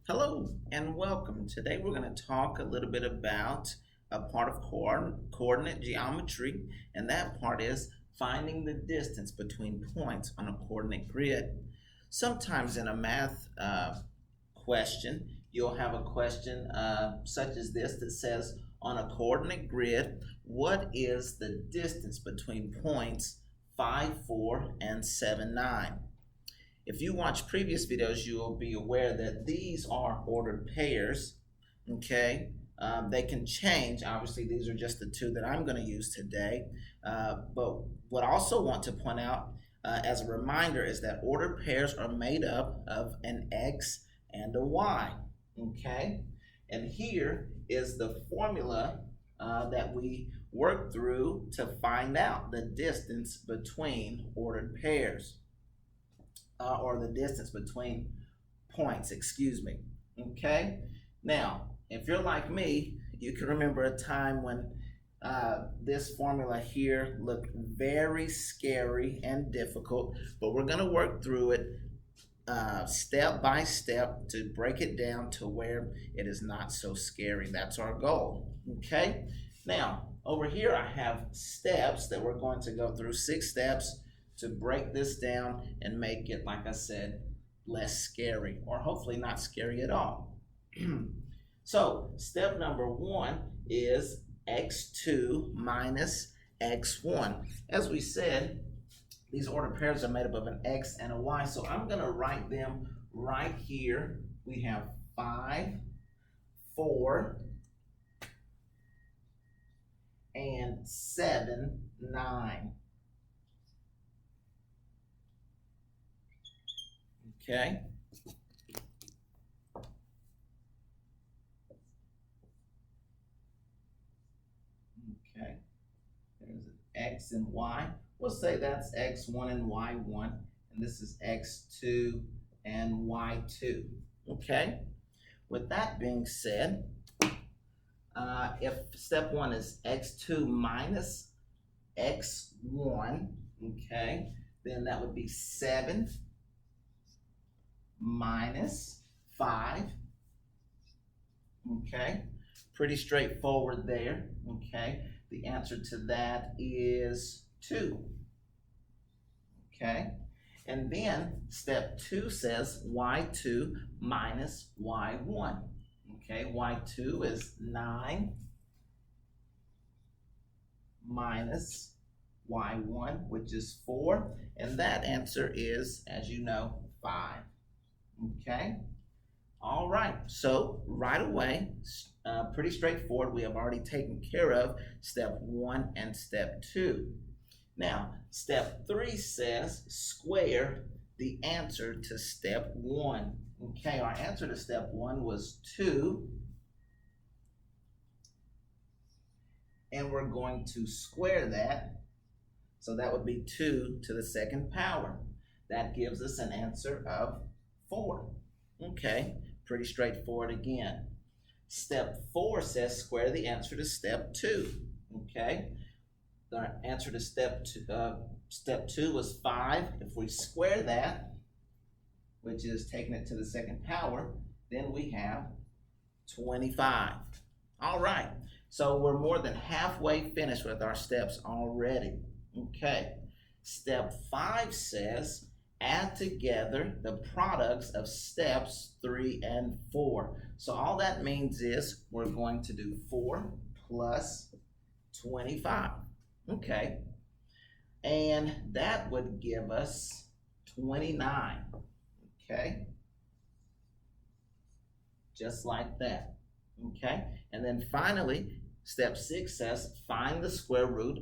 Hello and welcome. Today we're going to talk a little bit about a part of coordinate geometry, and that part is finding the distance between points on a coordinate grid. Sometimes in a math question, you'll have a question such as this that says, on a coordinate grid, what is the distance between points 5, 4, and 7, 9? If you watch previous videos, you will be aware that these are ordered pairs, okay? They can change. Obviously, these are just the two that I'm going to use today. But what I also want to point out as a reminder is that ordered pairs are made up of an X and a Y, okay? And here is the formula that we work through to find out the distance between ordered pairs. Or the distance between points, excuse me. Okay? Now, if you're like me, you can remember a time when this formula here looked very scary and difficult, but we're going to work through it step by step to break it down to where it is not so scary. That's our goal. Okay? Now, over here I have steps that we're going to go through, 6 steps to break this down and make it, like I said, less scary, or hopefully not scary at all. So step number 1 is x2 minus x1. As we said, these ordered pairs are made up of an x and a y, so I'm going to write them right here. We have 5, 4, and 7, 9. Okay. Okay. There's an X and Y. We'll say that's X1 and Y1, and this is X2 and Y2. Okay. With that being said, if step 1 is X2 minus X1, okay, then that would be 7 minus 5. Okay, pretty straightforward there. Okay, the answer to that is 2. Okay, and then step 2 says y2 minus y1. Okay, y2 is 9 minus y1, which is 4, and that answer is, as you know, 5. Okay. All right. So right away, pretty straightforward. We have already taken care of step 1 and step 2. Now, step 3 says square the answer to step 1. Okay, our answer to step 1 was 2. And we're going to square that. So that would be 2 to the second power. That gives us an answer of 4. Okay, pretty straightforward again. Step 4 says square the answer to step 2. Okay, the answer to step 2 was 5. If we square that, which is taking it to the second power, then we have 25. All right, so we're more than halfway finished with our steps already. Okay, step 5 says add together the products of steps 3 and 4. So all that means is we're going to do 4 plus 25. Okay. And that would give us 29. Okay. Just like that. Okay. And then finally, step 6 says find the square root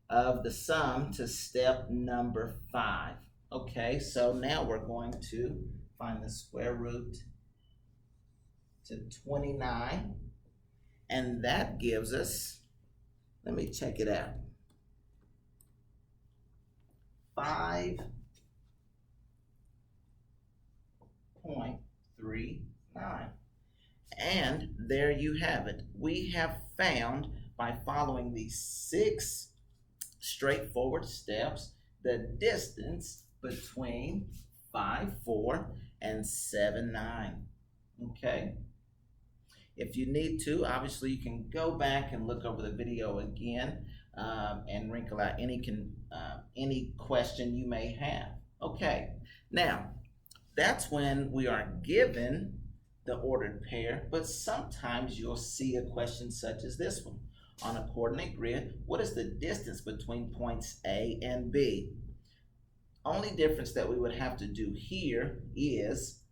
of the sum to step number 5. Okay, so now we're going to find the square root to 29, and that gives us, let me check it out, 5.39. And there you have it. We have found, by following these 6 straightforward steps, the distance between 5, 4 and 7, 9. Okay. If you need to, obviously you can go back and look over the video again and wrinkle out any question you may have. Okay, now that's when we are given the ordered pair, but sometimes you'll see a question such as this one. On a coordinate grid, what is the distance between points A and B? Only difference that we would have to do here is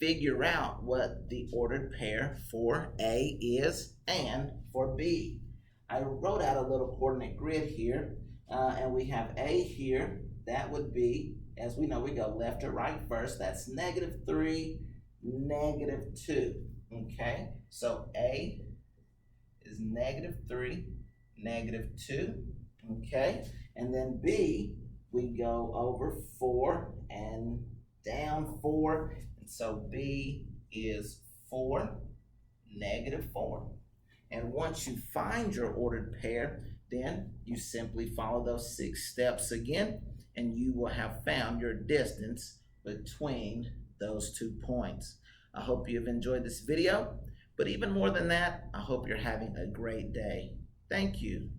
figure out what the ordered pair for A is and for B. I wrote out a little coordinate grid here, and we have A here. That would be, as we know, we go left to right first. That's -3, -2. Okay, so A is -3, -2. Okay, and then B, we go over 4 and down 4. So B is 4, -4. And once you find your ordered pair, then you simply follow those 6 steps again, and you will have found your distance between those 2 points. I hope you've enjoyed this video, but even more than that, I hope you're having a great day. Thank you.